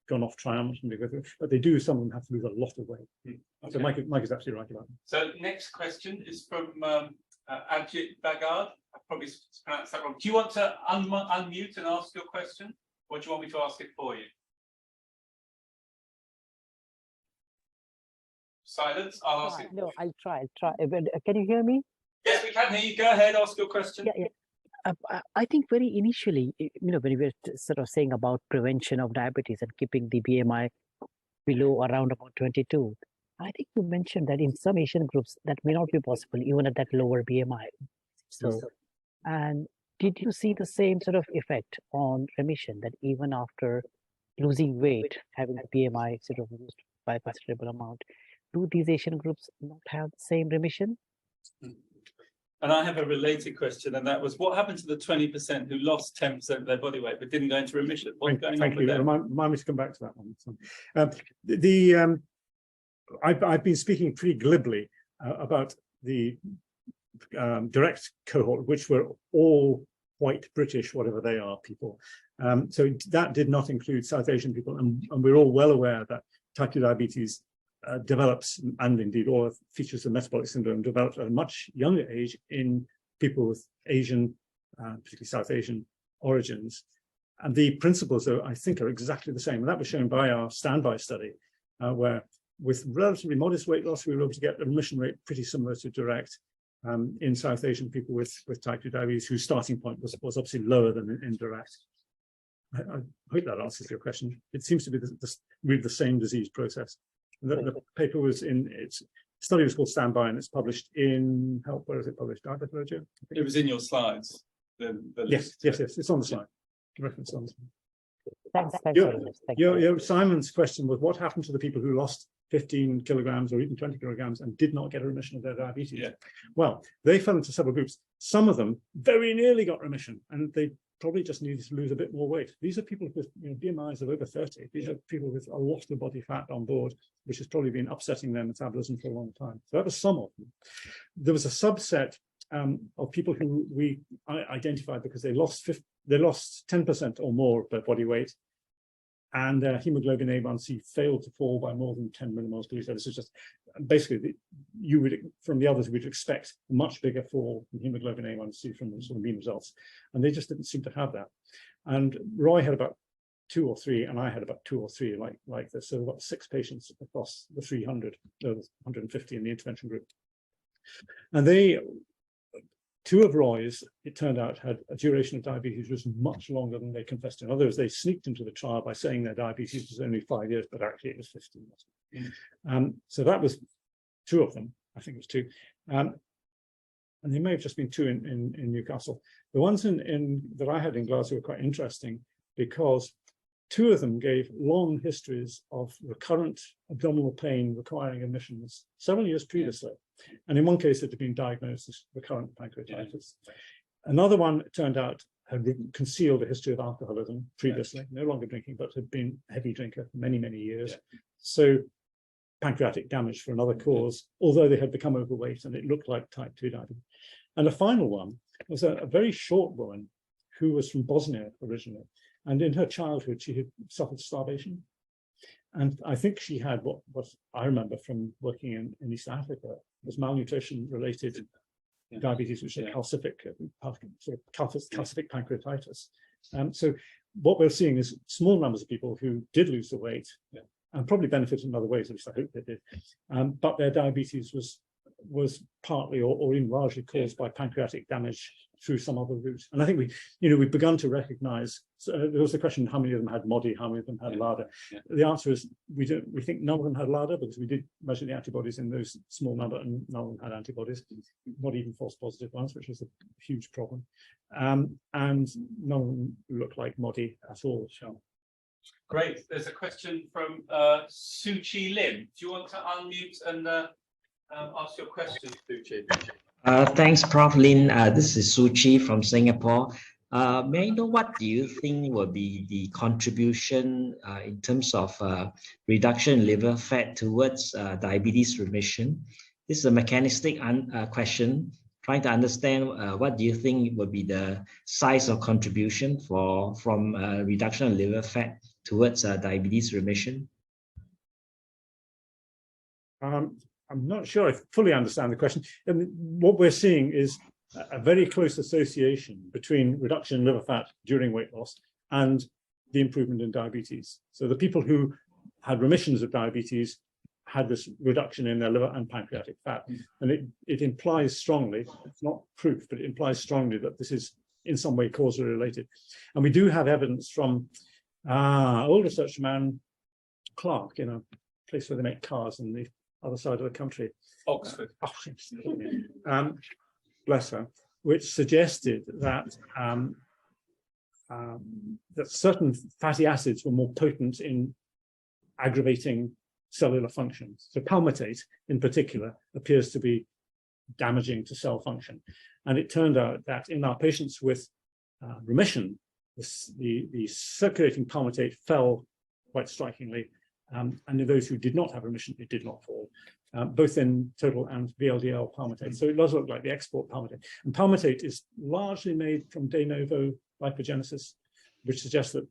gone off triumphantly with it, but they do, some of them have to lose a lot of weight. So Mike is absolutely right about that. So next question is from Ajit Bagard. I probably pronounced that wrong. Do you want to unmute and ask your question, or do you want me to ask it for you? Silence. I'll ask it. No, I'll try. Can you hear me? Yes, we can hear you. Go ahead, ask your question. Yeah. I think very initially, when we were sort of saying about prevention of diabetes and keeping the BMI below around about 22, I think you mentioned that in some Asian groups that may not be possible even at that lower BMI. So, and did you see the same sort of effect on remission, that even after losing weight, having the BMI sort of reduced by a considerable amount, do these Asian groups not have the same remission? And I have a related question, and that was, what happened to the 20% who lost 10% of their body weight but didn't go into remission? What's going on with them? Remind me to come back to that one. I've been speaking pretty glibly about the DiRECT cohort, which were all white British, whatever they are, people. So that did not include South Asian people, and we're all well aware that type 2 diabetes develops, and indeed all features of metabolic syndrome develops at a much younger age in people with Asian, particularly South Asian origins. And the principles, I think, are exactly the same. And that was shown by our standby study, where with relatively modest weight loss, we were able to get a remission rate pretty similar to DiRECT in South Asian people with type 2 diabetes, whose starting point was obviously lower than in DiRECT. I hope that answers your question. It seems to be really the same disease process. The paper was its study was called Standby, and it's published in where is it published? Diabetology? It was in your slides. Yes, it's on the slide. Reference on the slide. Thanks. Simon's question was, what happened to the people who lost 15 kilograms or even 20 kilograms and did not get a remission of their diabetes? Yeah. Well, they fell into several groups. Some of them very nearly got remission, and they probably just needed to lose a bit more weight. These are people with BMIs of over 30. These are people with a lot of body fat on board, which has probably been upsetting their metabolism for a long time. So that was some of them. There was a subset of people who we identified because they lost 10% or more of their body weight, and their hemoglobin A1C failed to fall by more than 10 millimoles per liter. This is just basically from the others we'd expect a much bigger fall in hemoglobin A1C from the sort of mean results, and they just didn't seem to have that. And Roy had about 2 or 3, and I had about 2 or 3 like this. So about 6 patients across the 150 in the intervention group, and 2 of Roy's, it turned out, had a duration of diabetes which was much longer than they confessed. In other words, they sneaked into the trial by saying their diabetes was only 5 years, but actually it was 15 years. So that was 2 of them. I think it was 2. And there may have just been 2 in Newcastle. The ones that I had in Glasgow were quite interesting because 2 of them gave long histories of recurrent abdominal pain requiring admissions several years previously. And in one case, it had been diagnosed as recurrent pancreatitis. Another one, it turned out, had concealed a history of alcoholism previously, no longer drinking, but had been a heavy drinker for many, many years. So pancreatic damage for another cause, although they had become overweight and it looked like type 2 diabetes. And the final one was a very short woman who was from Bosnia originally. And in her childhood, she had suffered starvation. And I think she had what I remember from working in East Africa was malnutrition-related diabetes, which is calcific pancreatitis. So what we're seeing is small numbers of people who did lose the weight and probably benefited in other ways, at least I hope they did. But their diabetes was partly or even largely caused by pancreatic damage through some other route. And I think we've begun to recognize, there was the question, how many of them had MODY, how many of them had LADA? The answer is we think none of them had LADA because we did measure the antibodies in those small number and none of them had antibodies, not even false positive ones, which was a huge problem. And none of them look like MODY at all. Great. There's a question from Suchi Lim. Do you want to unmute and ask your question, Suchi? Thanks, Prof. Lin. This is Suchi from Singapore. May I know what do you think will be the contribution in terms of reduction in liver fat towards diabetes remission? This is a mechanistic question, trying to understand what do you think would be the size of contribution from reduction of liver fat towards diabetes remission? I'm not sure I fully understand the question. And what we're seeing is a very close association between reduction in liver fat during weight loss and the improvement in diabetes. So the people who had remissions of diabetes had this reduction in their liver and pancreatic fat. And it implies strongly, it's not proof, but it implies strongly that this is in some way causally related. And we do have evidence from old research man Clark in a place where they make cars on the other side of the country. Oxford. Bless her, which suggested that that certain fatty acids were more potent in aggravating cellular functions. So palmitate, in particular, appears to be damaging to cell function. And it turned out that in our patients with remission, the circulating palmitate fell quite strikingly. And in those who did not have remission, it did not fall, both in total and VLDL palmitate. So it does look like the export palmitate. And palmitate is largely made from de novo lipogenesis, which suggests that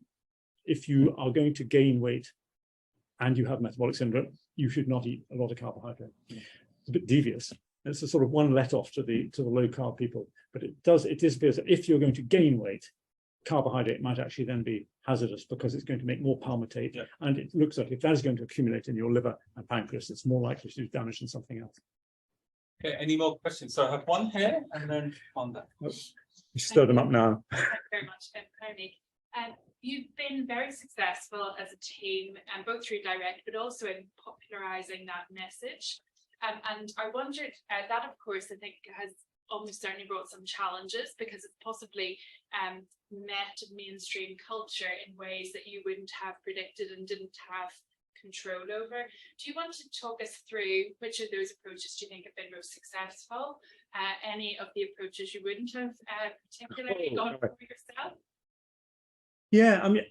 if you are going to gain weight and you have metabolic syndrome, you should not eat a lot of carbohydrate. It's a bit devious. It's a sort of one let off to the low carb people, but it is appears that if you're going to gain weight, carbohydrate might actually then be hazardous because it's going to make more palmitate. Yeah. And it looks like if that is going to accumulate in your liver and pancreas, it's more likely to do damage than something else. Okay, any more questions? So I have one here and then on that. Oh, you stir them up now. Thank you very much, Tony. You've been very successful as a team, and both through DiRECT, but also in popularising that message. And I wondered, that of course, I think has almost certainly brought some challenges because it's possibly met mainstream culture in ways that you wouldn't have predicted and didn't have control over. Do you want to talk us through which of those approaches do you think have been most successful? Any of the approaches you wouldn't have particularly gone for yourself? Yeah, I mean,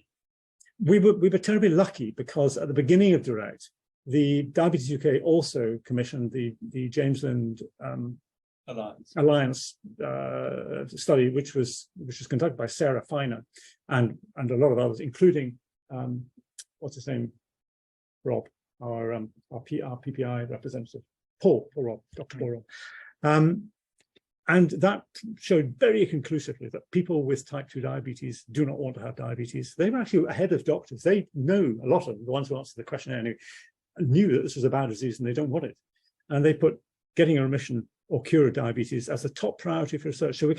we were terribly lucky because at the beginning of DiRECT, the Diabetes UK also commissioned the James Lind Alliance study, which was conducted by Sarah Feiner and a lot of others, including what's his name, Rob, our PPI representative, Dr. Paul Rob. And that showed very conclusively that people with type 2 diabetes do not want to have diabetes. They were actually ahead of doctors. They know, a lot of them, the ones who answered the questionnaire knew that this was a bad disease and they don't want it. And they put getting a remission or cure of diabetes as a top priority for research. So the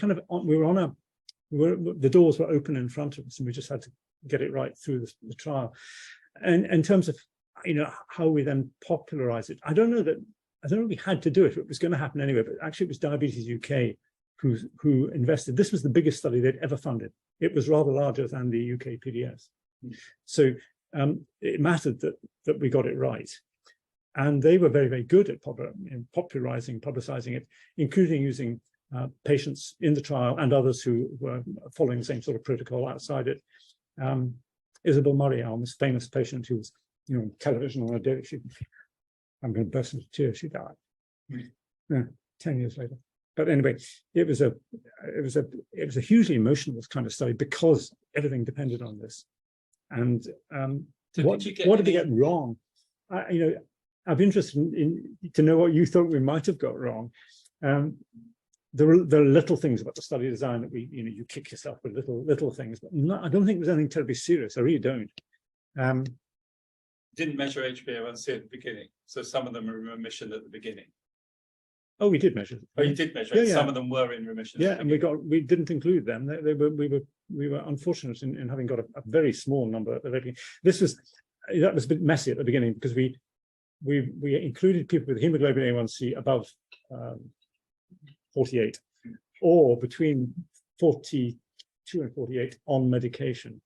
doors were open in front of us and we just had to get it right through the trial. And in terms of, how we then popularize it, I don't know we had to do it. It was going to happen anyway, but actually it was Diabetes UK who invested. This was the biggest study they'd ever funded. It was rather larger than the UK PDS. So it mattered that we got it right. And they were very, very good at publicizing it, including using patients in the trial and others who were following the same sort of protocol outside it. Isabel Murray, our most famous patient who was on television on a day, I'm going to burst into tears, she died. 10 years later. But anyway, it was a hugely emotional kind of study because everything depended on this. And what did we get wrong? I'm interested to know what you thought we might have got wrong. There are little things about the study design that you kick yourself with little things, but I don't think there's anything terribly serious. I really don't. Didn't measure HbA1c at the beginning, so some of them are in remission at the beginning. Oh, we did measure. Oh, you did measure. Yeah. Some of them were in remission. Yeah, and we didn't include them. We were unfortunate in having got a very small number at the beginning. That was a bit messy at the beginning because we included people with hemoglobin A1c above 48 or between 42 and 48 on medication,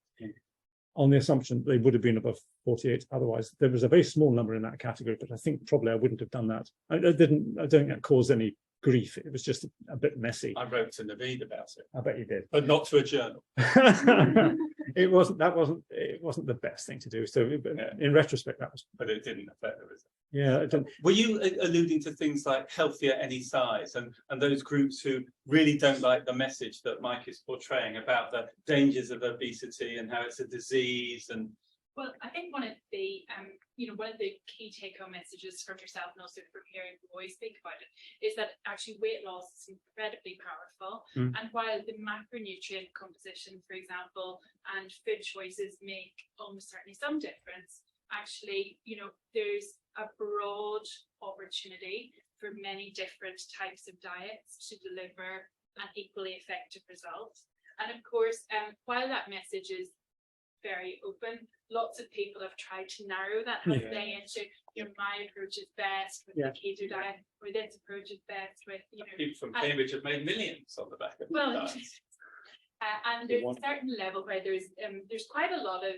on the assumption that they would have been above 48. Otherwise, there was a very small number in that category, but I think probably I wouldn't have done that. I don't think that caused any grief. It was just a bit messy. I wrote to Naveed about it. I bet you did. But not to a journal. It wasn't the best thing to do. So in retrospect, that was. But it didn't affect the result. Yeah. Were you alluding to things like healthier any size and those groups who really don't like the message that Mike is portraying about the dangers of obesity and how it's a disease? And well, I think one of the one of the key take-home messages from yourself and also from hearing the boys speak about it is that actually weight loss is incredibly powerful. And while the macronutrient composition, for example, and food choices make almost certainly some difference, actually, there's a broad opportunity for many different types of diets to deliver an equally effective result. And of course, while that message is very open, lots of people have tried to narrow that whole thing into, my approach is best with the keto diet, or this approach is best with, people from Cambridge have made millions on the back of that. And there's a certain level where there's quite a lot of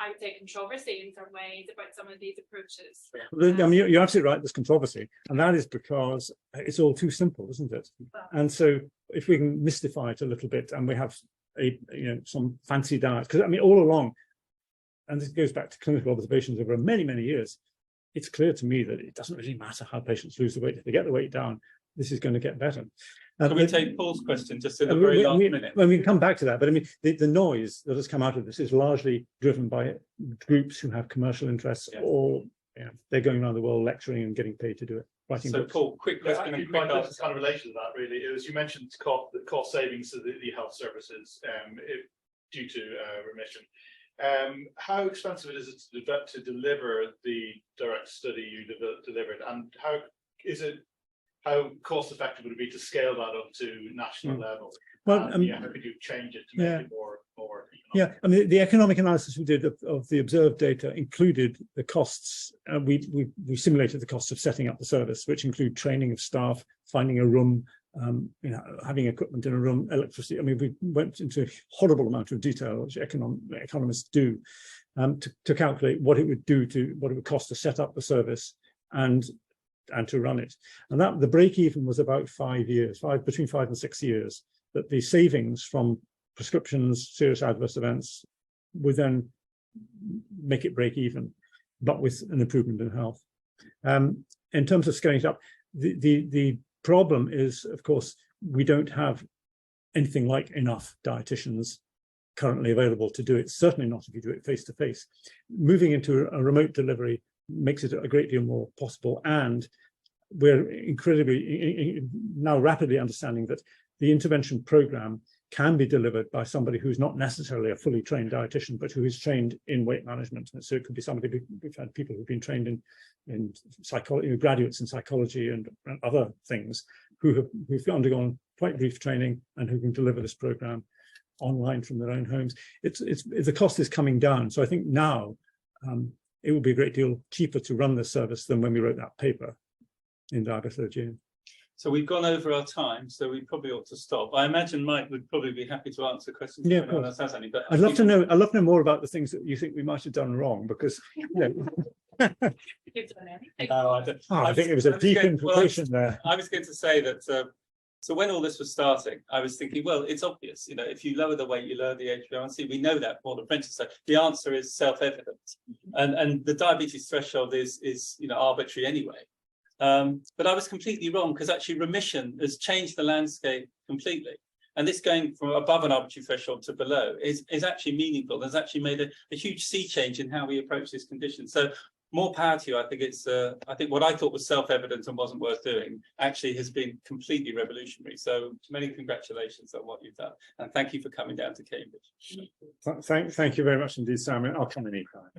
I would say controversy in some ways about some of these approaches. I mean, you're absolutely right, there's controversy, and that is because it's all too simple, isn't it? And so if we can mystify it a little bit, and we have some fancy diets, because I mean, all along, and this goes back to clinical observations over many, many years, it's clear to me that it doesn't really matter how patients lose the weight. If they get the weight down, this is going to get better. Can we take Paul's question just in the very last minute? Well, we can come back to that, but I mean, the noise that has come out of this is largely driven by groups who have commercial interests, or they're going around the world lecturing and getting paid to do it. Writing books. Paul, quick question. This is kind of related to that, really. As you mentioned, the cost savings to the health services due to remission. How expensive is it to deliver the DiRECT study you delivered, and how cost effective would it be to scale that up to national level? Well, how could you change it to make it more economic? I mean, the economic analysis we did of the observed data included the costs. We simulated the cost of setting up the service, which include training of staff, finding a room, having equipment in a room, electricity. I mean, we went into a horrible amount of detail, which economists do, to calculate what it would cost to set up the service and to run it. And that the break even was about 5 years, between 5 and 6 years, that the savings from prescriptions, serious adverse events would then make it break even, but with an improvement in health. In terms of scaling it up, the problem is, of course, we don't have anything like enough dietitians currently available to do it, certainly not if you do it face-to-face. Moving into a remote delivery makes it a great deal more possible, and we're incredibly now rapidly understanding that the intervention program can be delivered by somebody who's not necessarily a fully trained dietitian, but who is trained in weight management. And so it could be somebody, we've had people who've been trained in psychology, graduates in psychology and other things, who've undergone quite brief training and who can deliver this program online from their own homes. The cost is coming down. So I think now it will be a great deal cheaper to run this service than when we wrote that paper in Diabetology. So we've gone over our time, so we probably ought to stop. I imagine Mike would probably be happy to answer questions. Yeah, of course. But I'd love to know more about the things that you think we might have done wrong, because I think it was a deep implication there. I was going to say that. So when all this was starting, I was thinking, well, it's obvious. If you lower the weight, you lower the HbA1c. We know that Paul Apprentice said. The answer is self-evident, and the diabetes threshold is arbitrary anyway. But I was completely wrong, because actually remission has changed the landscape completely. And this going from above an arbitrary threshold to below is actually meaningful. There's actually made a huge sea change in how we approach this condition. So more power to you. I think I think what I thought was self-evident and wasn't worth doing actually has been completely revolutionary. So many congratulations on what you've done. And thank you for coming down to Cambridge. Thank you very much indeed, Sam. I'll come anytime.